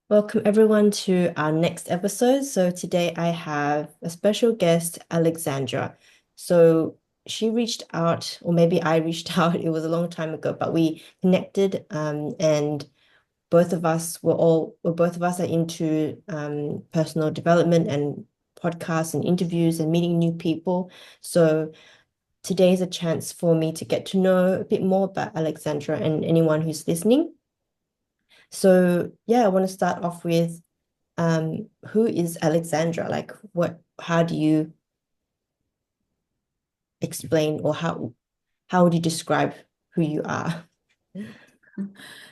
Welcome everyone to our next episode. So today I have a special guest, Alexandra. So she reached out, or maybe I reached out, it was a long time ago, but we connected and both of us are into personal development and podcasts and interviews and meeting new people. So today is a chance for me to get to know a bit more about Alexandra and anyone who's listening. So yeah, I want to start off with who is Alexandra? Like how do you explain or how would you describe who you are?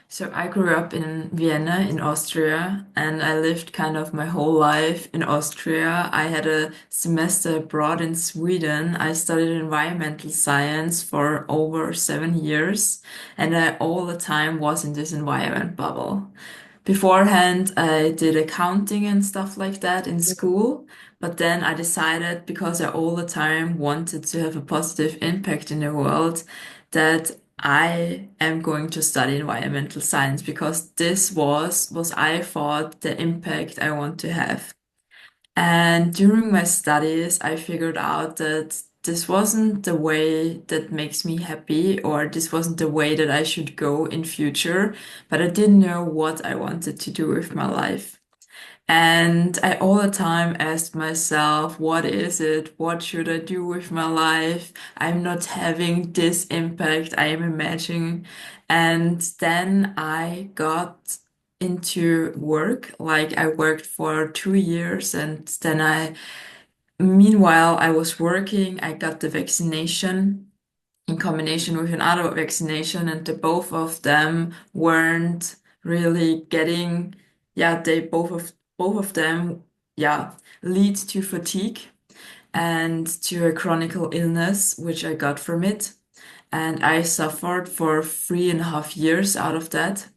So I grew up in Vienna in Austria and I lived kind of my whole life in Austria. I had a semester abroad in Sweden. I studied environmental science for over 7 years and I all the time was in this environment bubble. Beforehand, I did accounting and stuff like that in school, but then I decided because I all the time wanted to have a positive impact in the world that I am going to study environmental science because this was I thought the impact I want to have. And during my studies, I figured out that this wasn't the way that makes me happy, or this wasn't the way that I should go in future, but I didn't know what I wanted to do with my life. And I all the time asked myself, what is it? What should I do with my life? I'm not having this impact I am imagining. And then I got into work. Like I worked for 2 years and then meanwhile, I was working, I got the vaccination in combination with another vaccination, and the both of them weren't really getting, yeah, both of them, yeah, lead to fatigue and to a chronic illness, which I got from it. And I suffered for 3.5 years out of that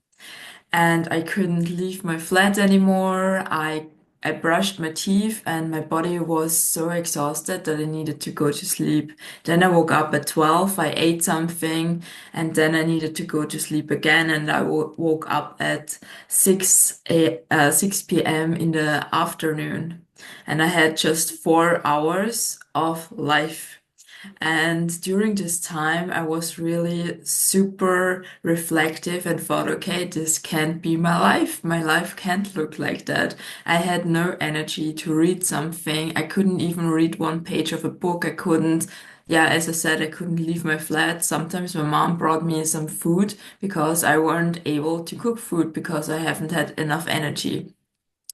and I couldn't leave my flat anymore. I brushed my teeth and my body was so exhausted that I needed to go to sleep. Then I woke up at 12, I ate something, and then I needed to go to sleep again and I woke up at 6 p.m. in the afternoon. And I had just 4 hours of life. And during this time, I was really super reflective and thought, okay, this can't be my life. My life can't look like that. I had no energy to read something. I couldn't even read one page of a book. I couldn't, yeah, as I said, I couldn't leave my flat. Sometimes my mom brought me some food because I weren't able to cook food because I haven't had enough energy.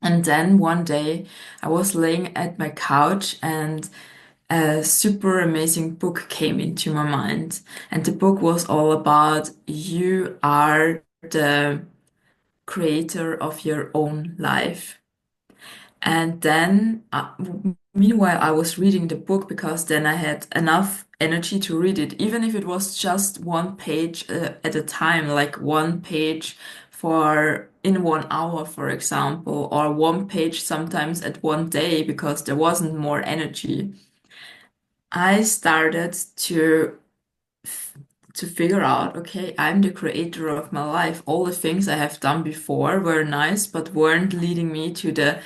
And then one day I was laying at my couch and a super amazing book came into my mind. And the book was all about you are the creator of your own life. And then, meanwhile, I was reading the book because then I had enough energy to read it, even if it was just one page at a time, like one page for in 1 hour, for example, or one page sometimes at one day because there wasn't more energy. I started to figure out, okay, I'm the creator of my life. All the things I have done before were nice, but weren't leading me to the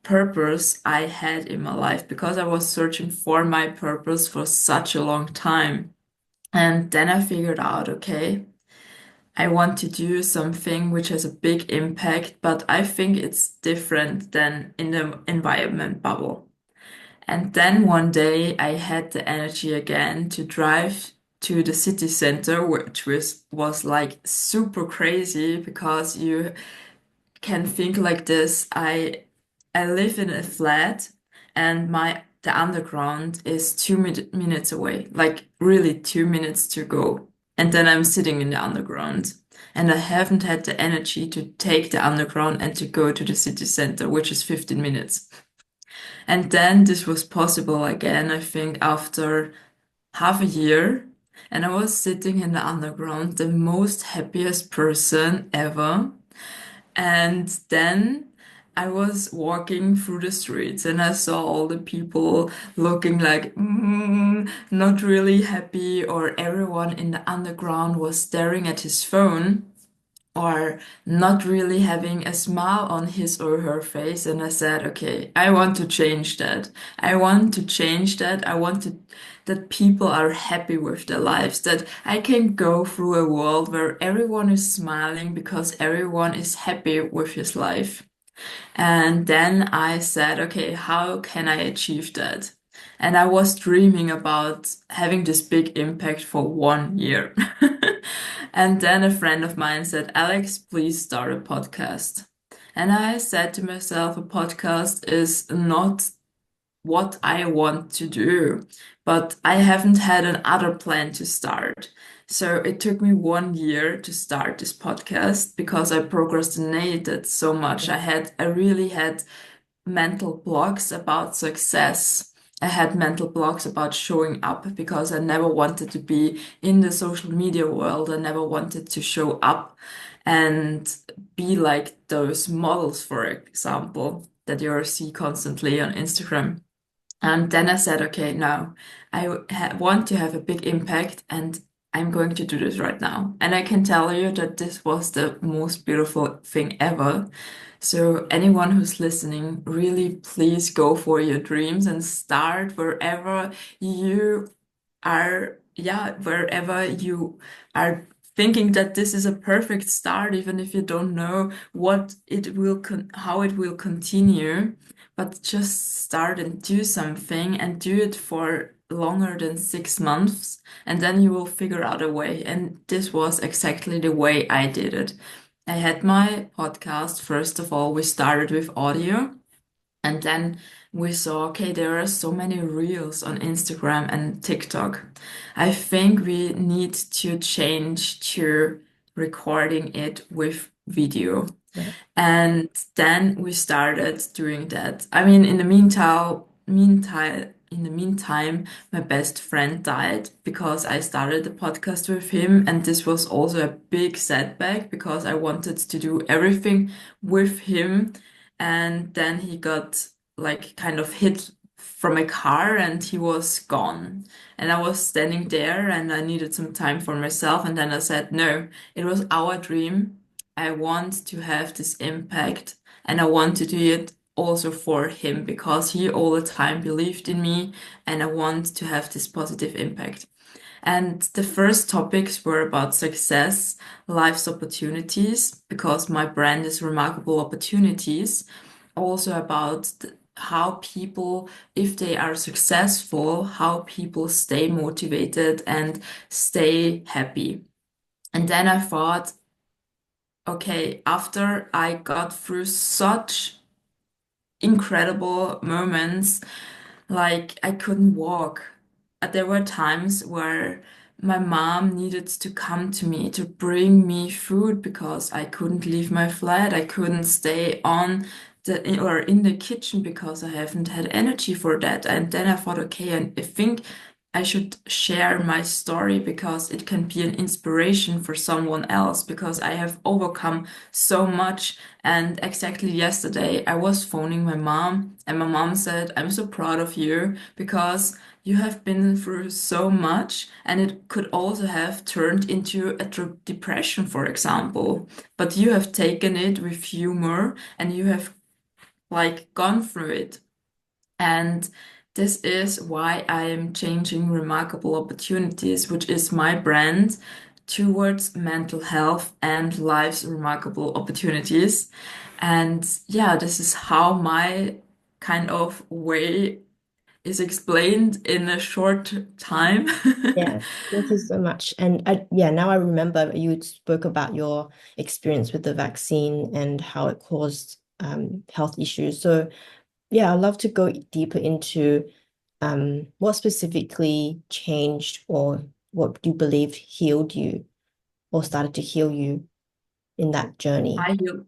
purpose I had in my life because I was searching for my purpose for such a long time. And then I figured out, okay, I want to do something which has a big impact, but I think it's different than in the environment bubble. And then one day I had the energy again to drive to the city center, which was like super crazy because you can think like this. I live in a flat and the underground is 2 minutes away, like really 2 minutes to go. And then I'm sitting in the underground. And I haven't had the energy to take the underground and to go to the city center, which is 15 minutes. And then this was possible again, I think, after half a year. And I was sitting in the underground, the most happiest person ever. And then I was walking through the streets and I saw all the people looking like not really happy, or everyone in the underground was staring at his phone. or not really having a smile on his or her face. And I said, okay, I want to change that. I want to change that. I want to, that people are happy with their lives, that I can go through a world where everyone is smiling because everyone is happy with his life. And then I said, okay, how can I achieve that? And I was dreaming about having this big impact for 1 year. And then a friend of mine said, Alex, please start a podcast. And I said to myself, a podcast is not what I want to do, but I haven't had another plan to start. So it took me 1 year to start this podcast because I procrastinated so much. I really had mental blocks about success. I had mental blocks about showing up because I never wanted to be in the social media world. I never wanted to show up and be like those models, for example, that you see constantly on Instagram. And then I said, okay, now want to have a big impact and I'm going to do this right now. And I can tell you that this was the most beautiful thing ever. So anyone who's listening, really please go for your dreams and start wherever you are, yeah, wherever you are thinking that this is a perfect start, even if you don't know what it will how it will continue, but just start and do something and do it for longer than 6 months, and then you will figure out a way. And this was exactly the way I did it. I had my podcast. First of all, we started with audio. And then we saw, okay, there are so many reels on Instagram and TikTok. I think we need to change to recording it with video. Yeah. And then we started doing that. I mean, in the meantime, my best friend died because I started the podcast with him, and this was also a big setback because I wanted to do everything with him, and then he got like kind of hit from a car and he was gone. And I was standing there and I needed some time for myself, and then I said, no, it was our dream. I want to have this impact and I want to do it also for him because he all the time believed in me and I want to have this positive impact. And the first topics were about success, life's opportunities, because my brand is Remarkable Opportunities. Also about how people, if they are successful, how people stay motivated and stay happy. And then I thought, okay, after I got through such incredible moments, like I couldn't walk. There were times where my mom needed to come to me to bring me food because I couldn't leave my flat. I couldn't stay on or in the kitchen because I haven't had energy for that. And then I thought, okay, and I think I should share my story because it can be an inspiration for someone else because I have overcome so much. And exactly yesterday, I was phoning my mom, and my mom said, I'm so proud of you because you have been through so much, and it could also have turned into a depression, for example. But you have taken it with humor and you have like gone through it. And this is why I am changing Remarkable Opportunities, which is my brand, towards mental health and life's remarkable opportunities. And yeah, this is how my kind of way is explained in a short time. Yeah, thank you so much. And yeah, now I remember you spoke about your experience with the vaccine and how it caused health issues. So yeah, I'd love to go deeper into what specifically changed or what you believe healed you or started to heal you in that journey. I healed,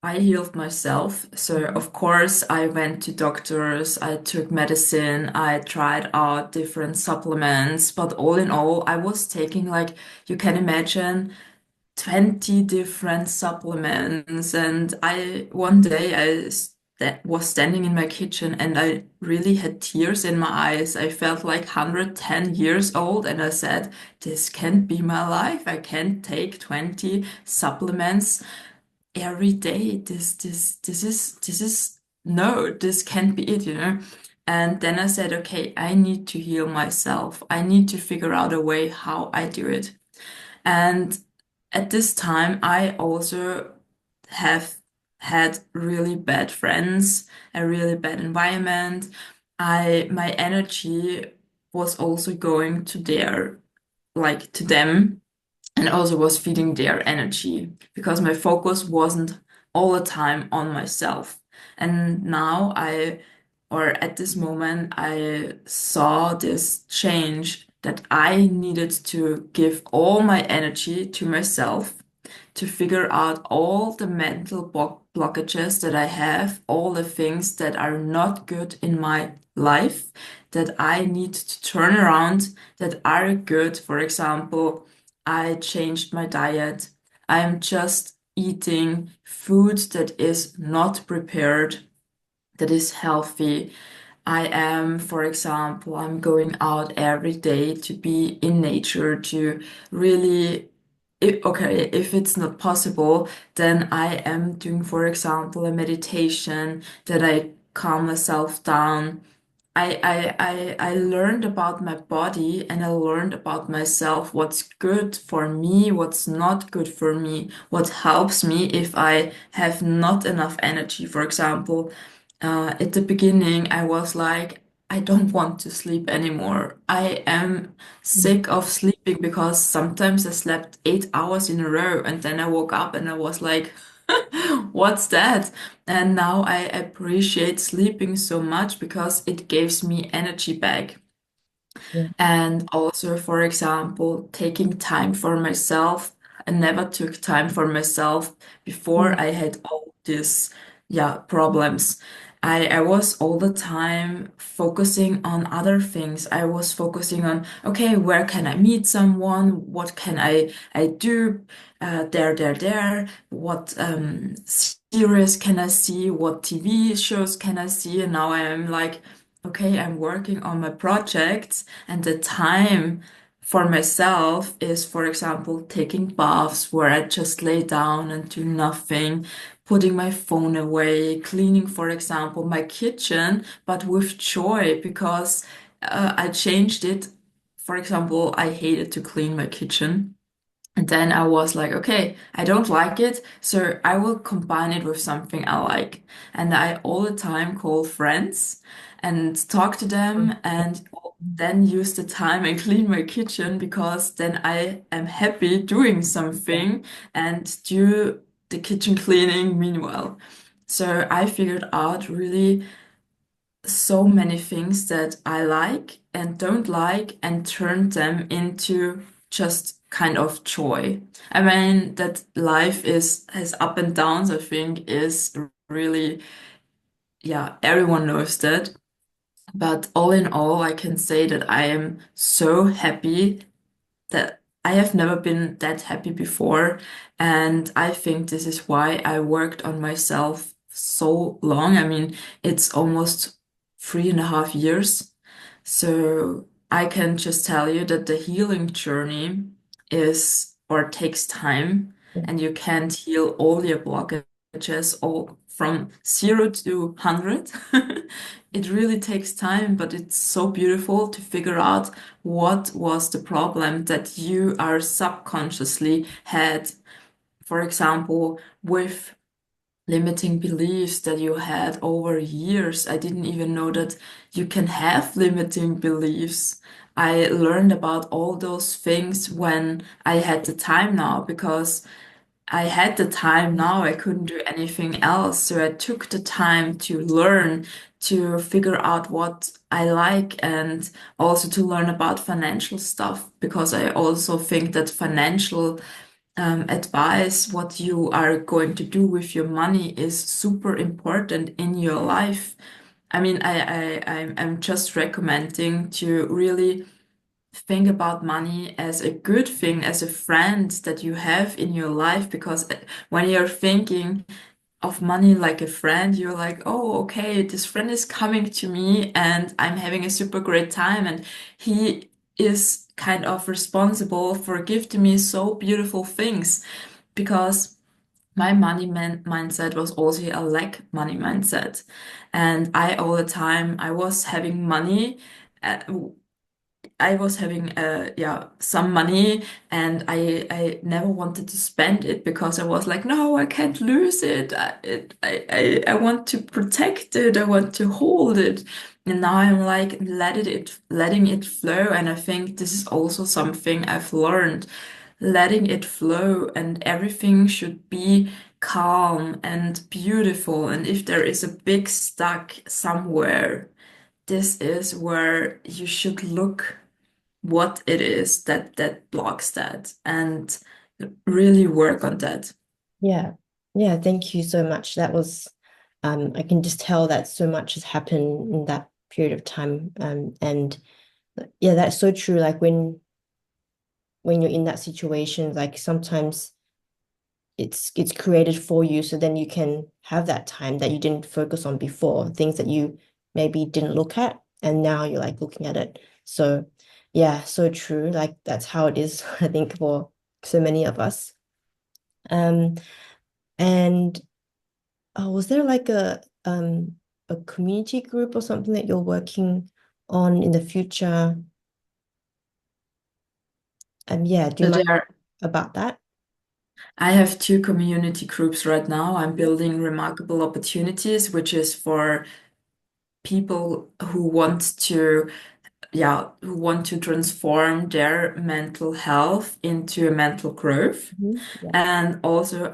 I healed myself. So, Mhm. of course, I went to doctors, I took medicine, I tried out different supplements, but all in all, I was taking like, you can imagine, 20 different supplements. And one day that was standing in my kitchen and I really had tears in my eyes. I felt like 110 years old and I said, this can't be my life. I can't take 20 supplements every day. No, this can't be it, you know? And then I said, okay, I need to heal myself. I need to figure out a way how I do it. And at this time, I also have had really bad friends, a really bad environment. My energy was also going to to them, and also was feeding their energy because my focus wasn't all the time on myself. And now or at this moment, I saw this change that I needed to give all my energy to myself to figure out all the mental blockages that I have, all the things that are not good in my life that I need to turn around that are good. For example, I changed my diet. I'm just eating food that is not prepared, that is healthy. I am, for example, I'm going out every day to be in nature to really, okay, if it's not possible, then I am doing, for example, a meditation that I calm myself down. I learned about my body and I learned about myself, what's good for me, what's not good for me, what helps me if I have not enough energy. For example, at the beginning, I was like, I don't want to sleep anymore. I am sick of sleeping because sometimes I slept 8 hours in a row and then I woke up and I was like, what's that? And now I appreciate sleeping so much because it gives me energy back. Yeah. And also, for example, taking time for myself. I never took time for myself before Mm. I had all these, yeah, problems. I was all the time focusing on other things. I was focusing on, okay, where can I meet someone? What can I do? There. What series can I see? What TV shows can I see? And now I am like, okay, I'm working on my projects and the time for myself is, for example, taking baths where I just lay down and do nothing, putting my phone away, cleaning, for example, my kitchen, but with joy because I changed it. For example, I hated to clean my kitchen. And then I was like, okay, I don't like it, so I will combine it with something I like. And I all the time call friends and talk to them and then use the time and clean my kitchen because then I am happy doing something and do the kitchen cleaning meanwhile. So I figured out really so many things that I like and don't like and turned them into just kind of joy. I mean, that life is has up and downs, I think, is really, yeah, everyone knows that. But all in all, I can say that I am so happy that I have never been that happy before. And I think this is why I worked on myself so long. I mean, it's almost 3.5 years. So I can just tell you that the healing journey is or takes time, and you can't heal all your blockages all from 0 to 100. It really takes time, but it's so beautiful to figure out what was the problem that you are subconsciously had, for example, with limiting beliefs that you had over years. I didn't even know that you can have limiting beliefs. I learned about all those things when I had the time now because I had the time now, I couldn't do anything else. So I took the time to learn, to figure out what I like, and also to learn about financial stuff because I also think that financial advice, what you are going to do with your money, is super important in your life. I mean, I'm just recommending to really think about money as a good thing, as a friend that you have in your life, because when you're thinking, of money like a friend. You're like, oh, okay, this friend is coming to me and I'm having a super great time. And he is kind of responsible for gifting me so beautiful things because my mindset was also a lack money mindset. And I all the time, I was having money. uh, I was having some money and I never wanted to spend it because I was like, no, I can't lose it. I want to protect it. I want to hold it. And now I'm like letting it flow. And I think this is also something I've learned, letting it flow, and everything should be calm and beautiful. And if there is a big stuck somewhere, this is where you should look what it is that blocks that and really work on that. Yeah. Yeah, thank you so much. That was I can just tell that so much has happened in that period of time. And yeah, that's so true. Like when you're in that situation, like sometimes it's created for you, so then you can have that time that you didn't focus on before, things that you maybe didn't look at, and now you're like looking at it. So yeah, so true. Like that's how it is, I think, for so many of us. Um, and was there like a community group or something that you're working on in the future? Yeah, do you So mind there, about that? I have two community groups right now. I'm building Remarkable Opportunities, which is for people who want to transform their mental health into a mental growth. Mhm. Yeah. And also,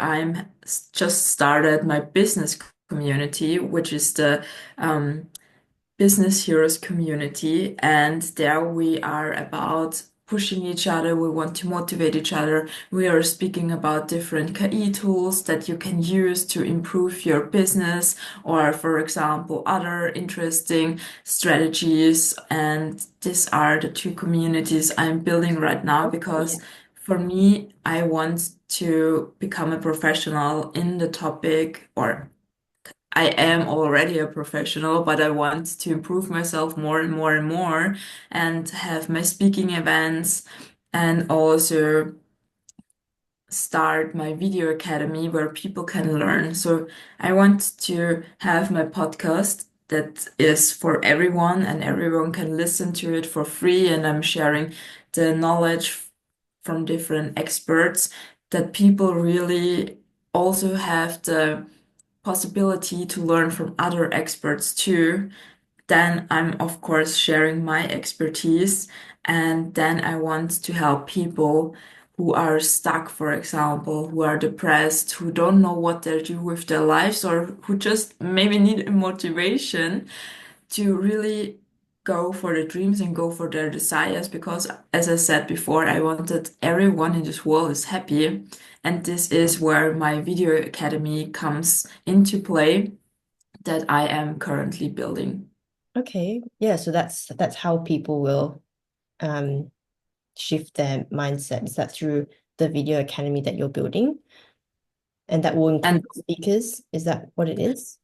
just started my business community, which is the Business Heroes community. And there we are about pushing each other. We want to motivate each other. We are speaking about different KI tools that you can use to improve your business, or, for example, other interesting strategies. And these are the two communities I'm building right now Okay, yeah. because for me, I want to become a professional in the topic, or I am already a professional, but I want to improve myself more and more and more and have my speaking events and also start my video academy where people can learn. So I want to have my podcast that is for everyone and everyone can listen to it for free. And I'm sharing the knowledge from different experts that people really also have the possibility to learn from other experts too. Then I'm, of course, sharing my expertise. And then I want to help people who are stuck, for example, who are depressed, who don't know what they do with their lives, or who just maybe need a motivation to really go for their dreams and go for their desires. Because, as I said before, I want that everyone in this world is happy. And this is where my video academy comes into play that I am currently building. Okay. Yeah, so that's how people will um shift their mindset. Is that through the video academy that you're building? And that will include And speakers? Is that what it is?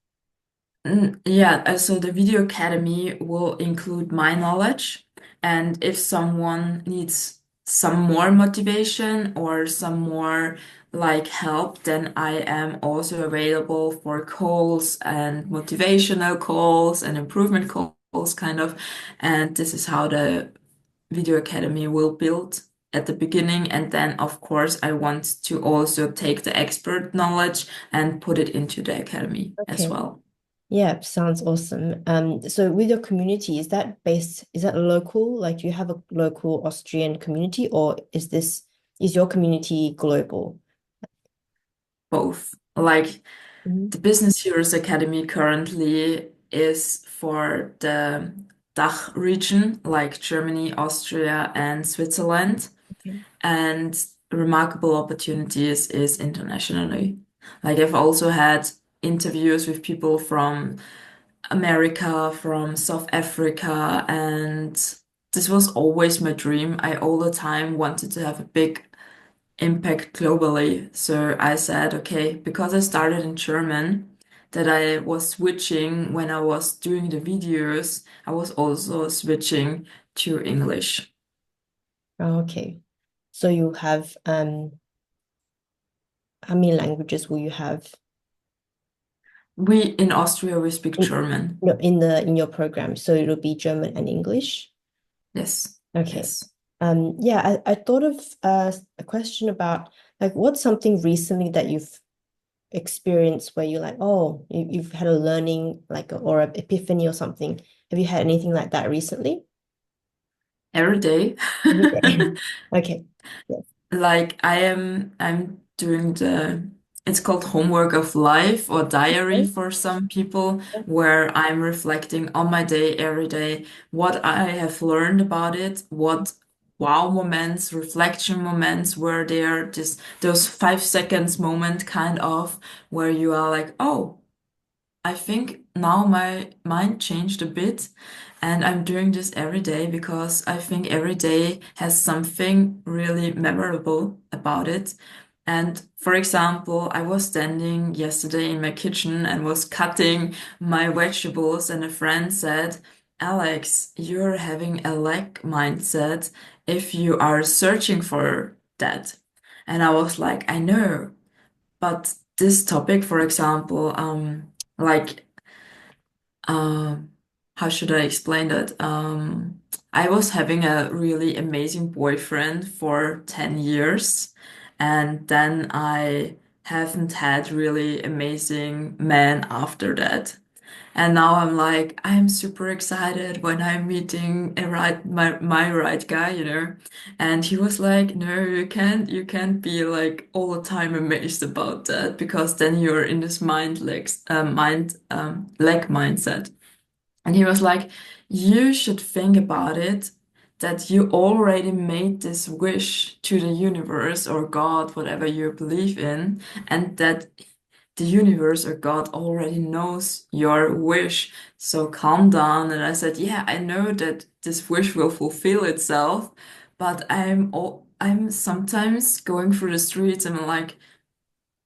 yeah, so the video academy will include my knowledge. And if someone needs some more motivation or some more like help, then I am also available for calls and motivational calls and improvement calls, kind of. And this is how the Video Academy will build at the beginning. And then, of course, I want to also take the expert knowledge and put it into the academy as Okay. well. Yeah, sounds awesome. So with your community, is that local? Like, do you have a local Austrian community, or is your community global? Both. Like Mhm. the Business Heroes Academy currently is for the DACH region, like Germany, Austria, and Switzerland. Okay. And Remarkable Opportunities is internationally. Like I've also had interviews with people from America, from South Africa, and this was always my dream. I all the time wanted to have a big impact globally. So I said, okay, because I started in German, that I was switching when I was doing the videos, I was also switching to English. Okay. So you have how many languages will you have We in Austria we speak in German. no, in your program? So it'll be German and English. Yes. Okay. Yes. Yeah, I thought of a question about like what's something recently that you've experienced where you're like, oh, you've had a learning like or an epiphany or something. Have you had anything like that recently? Every day. Every day. Okay. Yes. Like I'm doing it's called homework of life or diary Okay. for some people, where I'm reflecting on my day every day, what I have learned about it, what wow moments, reflection moments were there, just those 5 seconds moment kind of where you are like, oh, I think now my mind changed a bit, and I'm doing this every day because I think every day has something really memorable about it. And for example, I was standing yesterday in my kitchen and was cutting my vegetables, and a friend said, Alex, you're having a lack mindset if you are searching for that. And I was like, I know, but this topic, for example, like um, how should I explain that? I was having a really amazing boyfriend for 10 years, and then I haven't had really amazing men after that. And now I'm like, I'm super excited when I'm meeting my right guy, you know. And he was like, no, you can't be like all the time amazed about that because then you're in this lag mindset. And he was like, you should think about it that you already made this wish to the universe or God, whatever you believe in, and that the universe or God already knows your wish. So calm down. And I said, yeah, I know that this wish will fulfill itself, but I'm sometimes going through the streets and I'm like,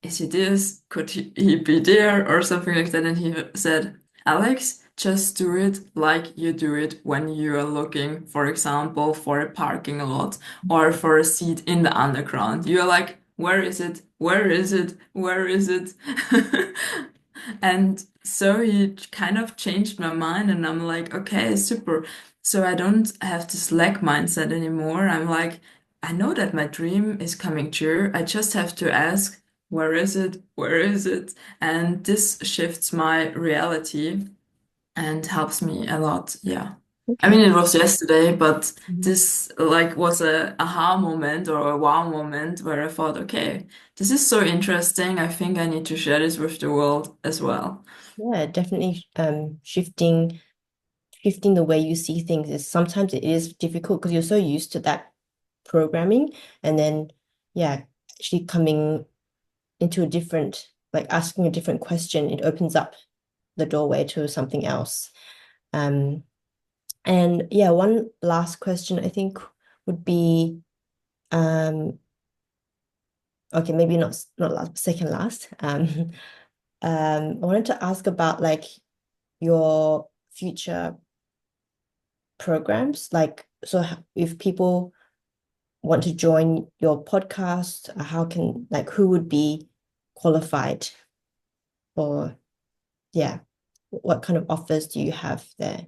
is he this? Could he be there or something like that? And he said, Alex, just do it like you do it when you are looking, for example, for a parking lot or for a seat in the underground. You're like, where is it? Where is it? Where is it? And so he kind of changed my mind, and I'm like, okay, super. So I don't have this lack mindset anymore. I'm like, I know that my dream is coming true. I just have to ask, where is it? Where is it? And this shifts my reality and helps me a lot. Yeah. I mean, Okay. it was yesterday, but Mhm. this like was a aha moment or a wow moment where I thought, okay, this is so interesting. I think I need to share this with the world as well. Yeah, definitely shifting the way you see things is sometimes it is difficult because you're so used to that programming and then yeah, actually coming into a different like asking a different question, it opens up the doorway to something else. Um and yeah, one last question I think would be um okay, maybe not last, second last. I wanted to ask about like your future programs. Like, so if people want to join your podcast, how can like who would be qualified or yeah, what kind of offers do you have there?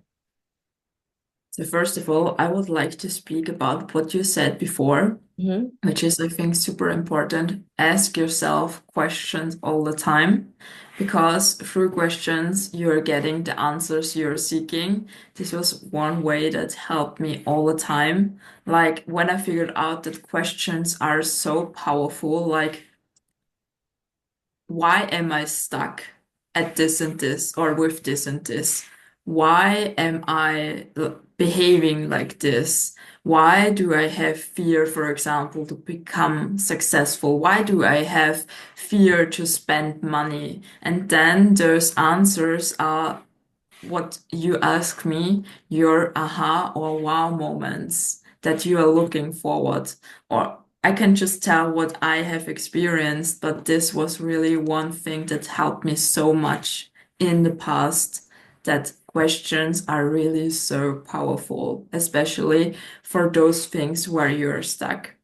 So first of all, I would like to speak about what you said before, Hmm. which is, I think, super important. Ask yourself questions all the time because through questions, you're getting the answers you're seeking. This was one way that helped me all the time. Like when I figured out that questions are so powerful, like, why am I stuck at this and this or with this and this? Why am I behaving like this? Why do I have fear, for example, to become successful? Why do I have fear to spend money? And then those answers are what you ask me, your aha or wow moments that you are looking forward or I can just tell what I have experienced, but this was really one thing that helped me so much in the past, that questions are really so powerful, especially for those things where you're stuck.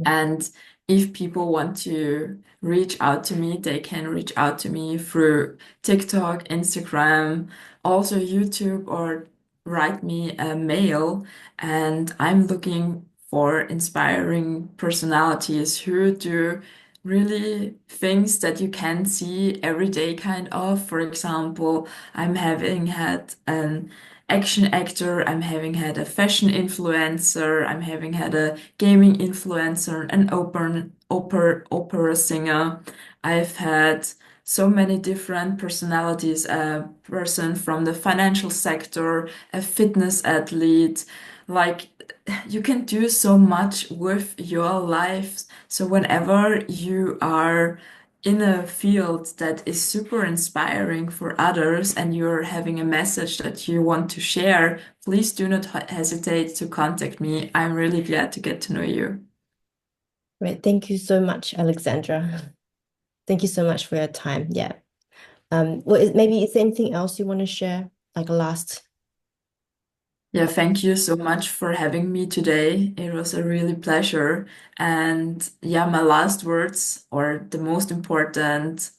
And if people want to reach out to me, they can reach out to me through TikTok, Instagram, also YouTube, or write me a mail. And I'm looking for inspiring personalities who do really things that you can see every day, kind of. For example, I'm having had an action actor, I'm having had a fashion influencer, I'm having had a gaming influencer, an opera singer. I've had so many different personalities, a person from the financial sector, a fitness athlete. Like, you can do so much with your life. So whenever you are in a field that is super inspiring for others and you're having a message that you want to share, please do not hesitate to contact me. I'm really glad to get to know you. Right. Thank you so much, Alexandra. Thank you so much for your time. Yeah. Maybe is there anything else you want to share? Like a last. Yeah, thank you so much for having me today. It was a really pleasure. And yeah, my last words, or the most important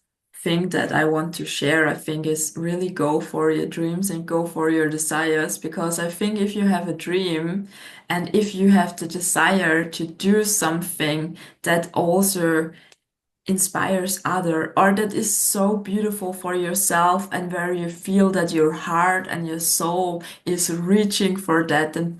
thing that I want to share, I think, is really go for your dreams and go for your desires. Because I think if you have a dream and if you have the desire to do something that also inspires other, or that is so beautiful for yourself and where you feel that your heart and your soul is reaching for that, then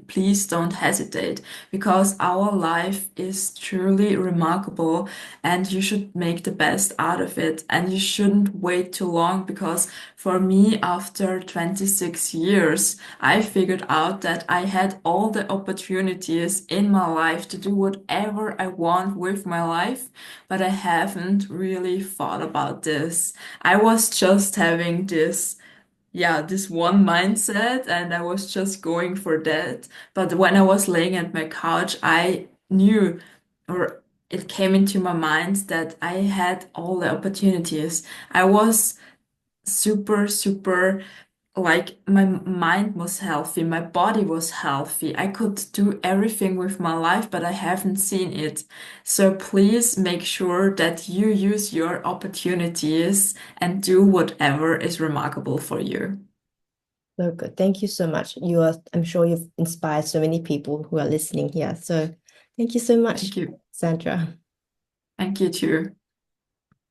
please don't hesitate, because our life is truly remarkable and you should make the best out of it, and you shouldn't wait too long. Because for me, after 26 years, I figured out that I had all the opportunities in my life to do whatever I want with my life, but I haven't really thought about this. I was just having this one mindset, and I was just going for that. But when I was laying at my couch, I knew, or it came into my mind, that I had all the opportunities. I was super, super, like, my mind was healthy, my body was healthy. I could do everything with my life, but I haven't seen it. So please make sure that you use your opportunities and do whatever is remarkable for you. So good. Thank you so much. I'm sure you've inspired so many people who are listening here. So thank you so much, Thank you. Sandra. Thank you too.